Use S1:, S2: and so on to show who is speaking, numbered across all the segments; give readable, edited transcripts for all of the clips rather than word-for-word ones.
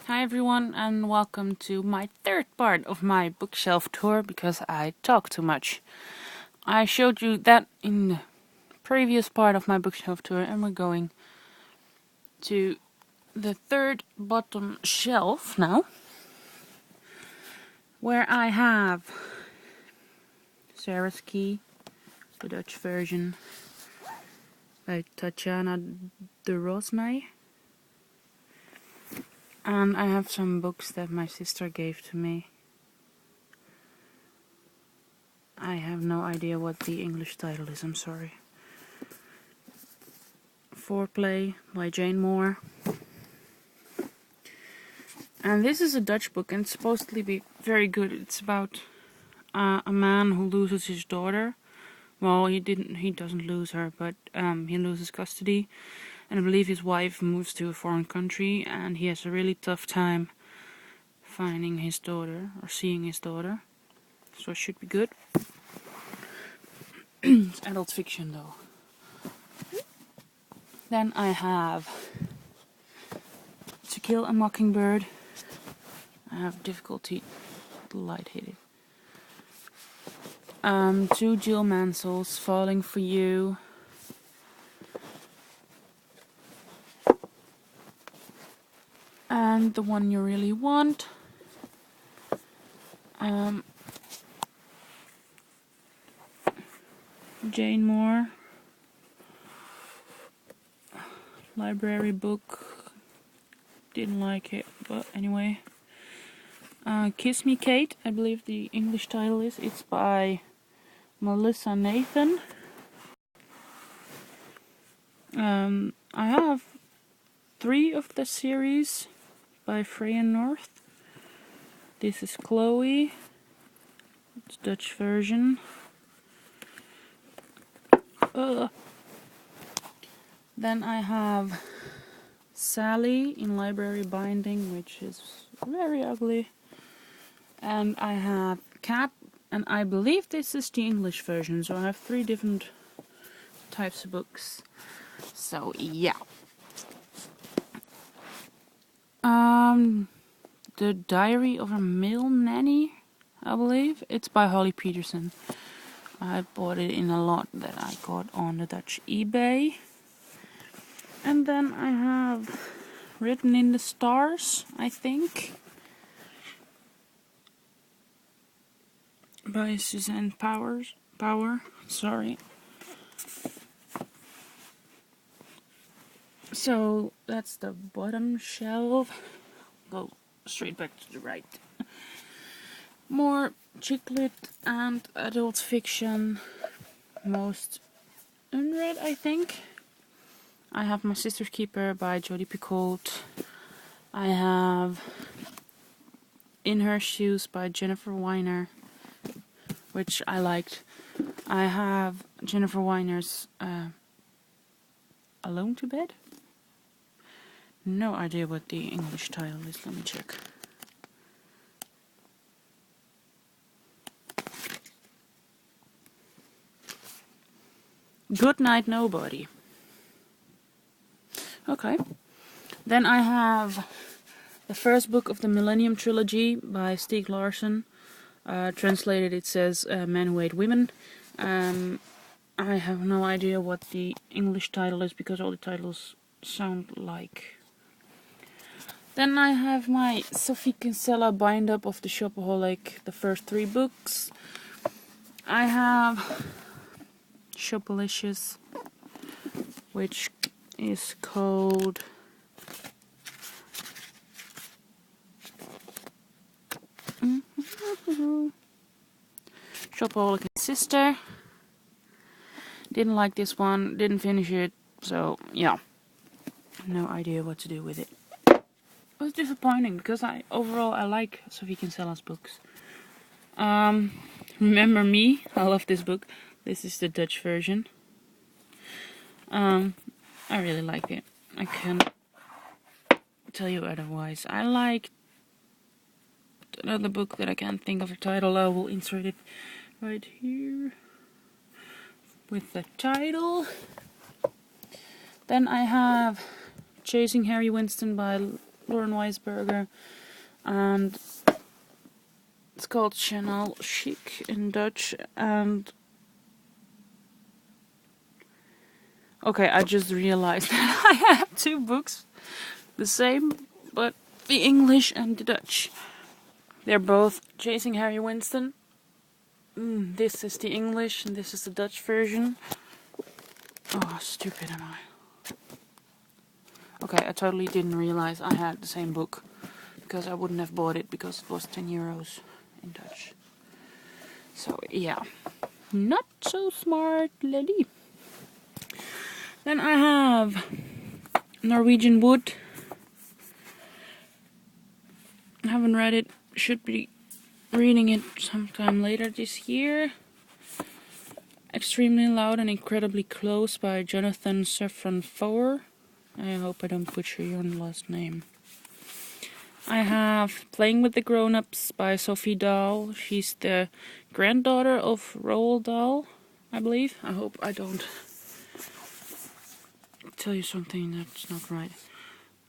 S1: Hi everyone and welcome to my third part of my bookshelf tour because I talk too much. I showed you that in the previous part of my bookshelf tour and we're going to the third bottom shelf now, where I have Sarah's Key, the Dutch version by Tatjana de Rosmey. And I have some books that my sister gave to me. I have no idea what the English title is, I'm sorry. Foreplay by Jane Moore. And this is a Dutch book and it's supposed to be very good. It's about a man who loses his daughter. Well, he doesn't lose her, but he loses custody. And I believe his wife moves to a foreign country and he has a really tough time finding his daughter or seeing his daughter. So it should be good. It's adult fiction though. Then I have To Kill a Mockingbird. I have difficulty, the light hit it. Two Jill Mansell's, Falling for You. And The One You Really Want. Jane Moore. Library book. Didn't like it, but anyway. Kiss Me Kate, I believe the English title is. It's by Melissa Nathan. I have 3 of the series by Freya North. This is Chloe. It's Dutch version. Then I have Sally in library binding, which is very ugly. And I have Cat, and I believe this is the English version, so I have 3 different types of books. So yeah. The Diary of a Male Nanny, I believe. It's by Holly Peterson. I bought it in a lot that I got on the Dutch eBay. And then I have Written in the Stars, I think, by Suzanne Power, sorry. So that's the bottom shelf. Go straight back to the right. More chick lit and adult fiction, most unread, I think. I have My Sister's Keeper by Jodi Picoult. I have In Her Shoes by Jennifer Weiner, which I liked. I have Jennifer Weiner's Alone to Bed? No idea what the English title is, let me check. Good Night Nobody. Okay. Then I have the first book of the Millennium Trilogy by Stieg Larsson. Translated it says Men Who Hate Women. I have no idea what the English title is because all the titles sound like. Then I have my Sophie Kinsella bind-up of the Shopaholic, the first 3 books. I have Shopalicious, which is called Shopaholic and Sister. Didn't like this one, didn't finish it, so yeah, no idea what to do with it. It was disappointing because I like Sophie Kinsella's books. Remember Me, I love this book. This is the Dutch version. I really like it. I can't tell you otherwise. I like another book that I can't think of the title. I will insert it right here with the title. Then I have Chasing Harry Winston by Lauren Weisberger, and it's called Chanel Chic in Dutch. And okay, I just realized that I have two books, the same, but the English and the Dutch. They're both Chasing Harry Winston. This is the English and this is the Dutch version. Oh, stupid am I. Okay, I totally didn't realize I had the same book, because I wouldn't have bought it because it was 10 euros in Dutch. So yeah, not so smart lady. Then I have Norwegian Wood. I haven't read it, should be reading it sometime later this year. Extremely Loud and Incredibly Close by Jonathan Safran Foer. I hope I don't butcher your last name. I have Playing with the Grown-Ups by Sophie Dahl. She's the granddaughter of Roald Dahl, I believe. I hope I don't tell you something that's not right.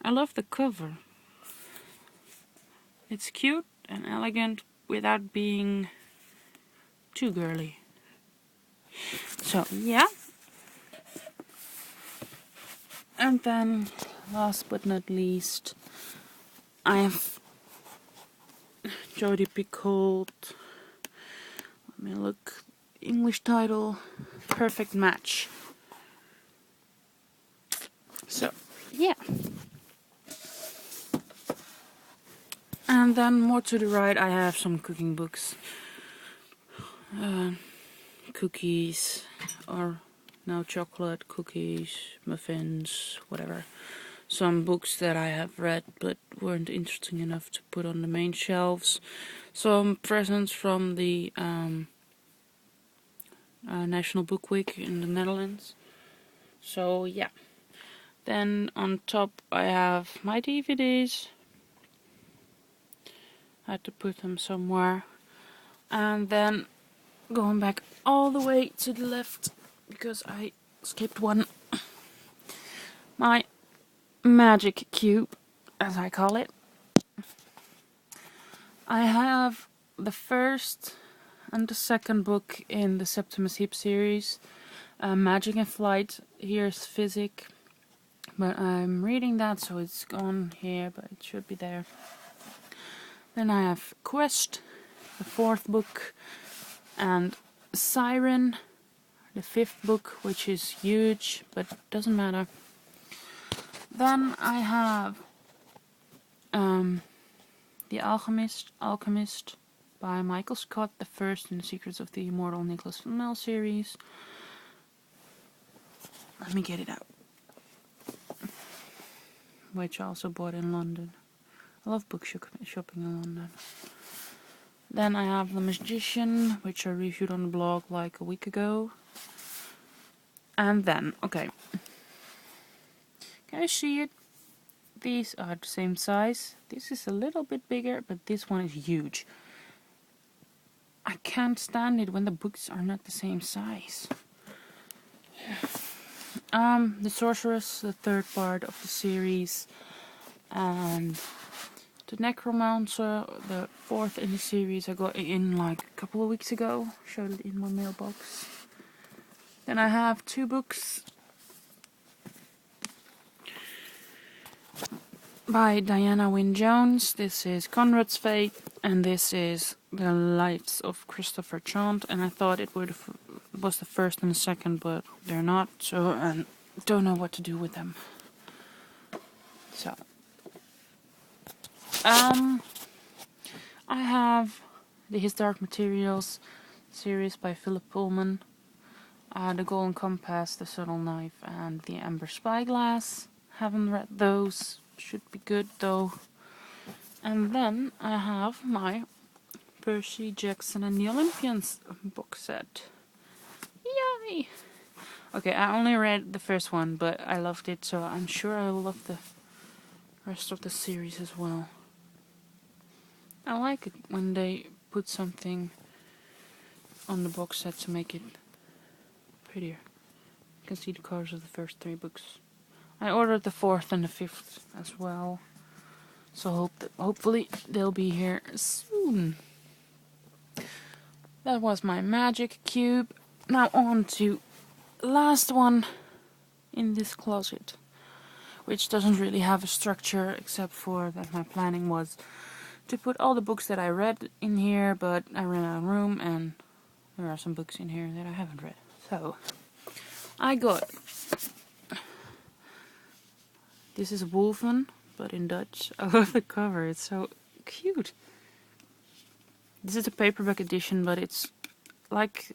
S1: I love the cover. It's cute and elegant without being too girly. So, yeah. And then, last but not least, I have Jodi Picoult. Let me look. English title, Perfect Match. So, yeah. And then more to the right, I have some cooking books. Cookies, or no, chocolate, cookies, muffins, whatever. Some books that I have read but weren't interesting enough to put on the main shelves. Some presents from the National Book Week in the Netherlands. So yeah. Then on top I have my DVDs. I had to put them somewhere. And then going back all the way to the left, because I skipped one, my magic cube, as I call it. I have the first and the second book in the Septimus Heap series, Magic in Flight. Here's Physic, but I'm reading that, so it's gone here, but it should be there. Then I have Quest, the fourth book, and Siren, the fifth book, which is huge, but doesn't matter. Then I have The Alchemist by Michael Scott, the first in the Secrets of the Immortal Nicholas Flamel series. Let me get it out. Which I also bought in London. I love book shopping in London. Then I have The Magician, which I reviewed on the blog like a week ago. And then, okay. Can you see it? These are the same size. This is a little bit bigger, but this one is huge. I can't stand it when the books are not the same size. The Sorceress, the third part of the series, and the Necromancer, the fourth in the series. I got it in like a couple of weeks ago. Showed it in my mailbox. Then I have two books by Diana Wynne Jones. This is Conrad's Fate, and this is The Lives of Christopher Chant. And I thought it was the first and the second, but they're not, so I don't know what to do with them. So, I have the Historic Materials series by Philip Pullman, The Golden Compass, The Subtle Knife, and The Amber Spyglass. Haven't read those. Should be good though. And then I have my Percy Jackson and the Olympians box set. Yay! Okay, I only read the first one, but I loved it, so I'm sure I will love the rest of the series as well. I like it when they put something on the box set to make it prettier. You can see the covers of the first three books. I ordered the fourth and the fifth as well. So hopefully they'll be here soon. That was my magic cube. Now on to last one in this closet, which doesn't really have a structure except for that my planning was to put all the books that I read in here, but I ran out of room and there are some books in here that I haven't read. So I got, this is Wolfen, but in Dutch. I love the cover, it's so cute. This is a paperback edition, but it's like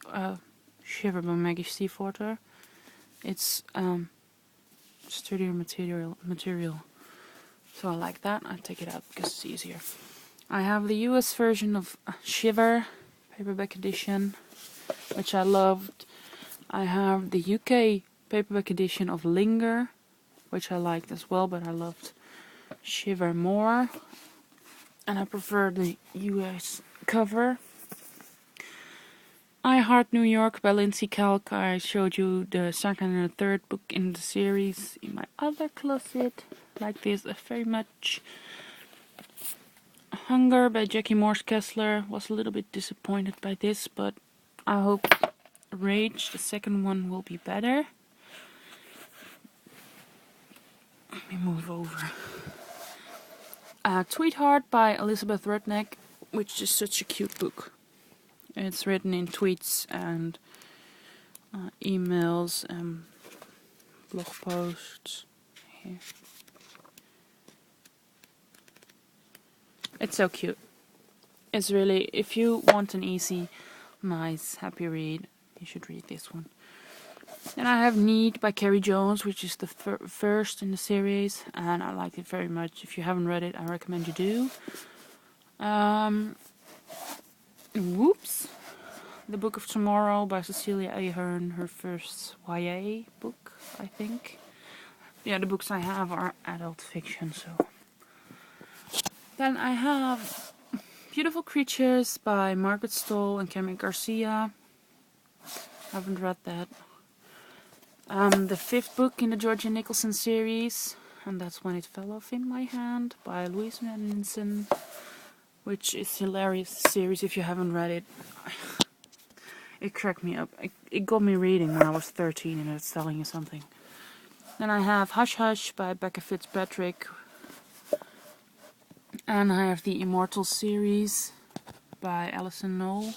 S1: Shiver by Maggie Stiefvater. It's sturdier material. So I like that. I take it out because it's easier. I have the US version of Shiver, paperback edition, which I loved. I have the UK paperback edition of Linger, which I liked as well, but I loved Shiver more. And I prefer the US cover. I Heart New York by Lindsay Kalk. I showed you the second and third book in the series in my other closet. Like this very much. Hunger by Jackie Morse Kessler. Was a little bit disappointed by this, but I hope Rage, the second one, will be better. Let me move over. Tweetheart by Elizabeth Rudnick, which is such a cute book. It's written in tweets and emails and blog posts. Here. It's so cute. It's really, if you want an easy, nice, happy read, you should read this one. Then I have Need by Carrie Jones, which is the first in the series, and I like it very much. If you haven't read it, I recommend you do. Whoops! The Book of Tomorrow by Cecilia Ahern, her first YA book, I think. Yeah, the books I have are adult fiction, so. Then I have Beautiful Creatures by Margaret Stoll and Cameron Garcia. Haven't read that. The fifth book in the Georgia Nicholson series, and that's When It Fell Off in My Hand by Louise Manninson, which is a hilarious series if you haven't read it. It cracked me up. It got me reading when I was 13, and it's telling you something. Then I have Hush Hush by Becca Fitzpatrick. And I have the Immortal series by Alison Knoll.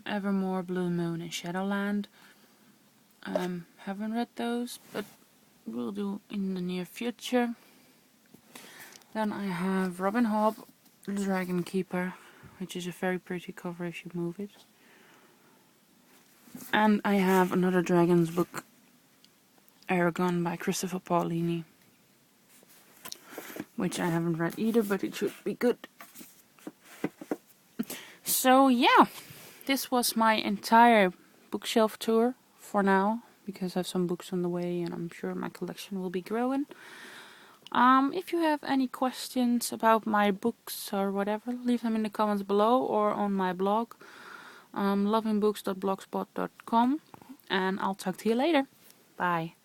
S1: Evermore, Blue Moon, and Shadowland. Haven't read those, but will do in the near future. Then I have Robin Hobb, The Dragon Keeper, which is a very pretty cover if you move it. And I have another Dragons book, Aragon by Christopher Paolini, which I haven't read either, but it should be good. So yeah, this was my entire bookshelf tour for now, because I have some books on the way and I'm sure my collection will be growing. If you have any questions about my books or whatever, leave them in the comments below or on my blog, lovingbooks.blogspot.com, and I'll talk to you later. Bye.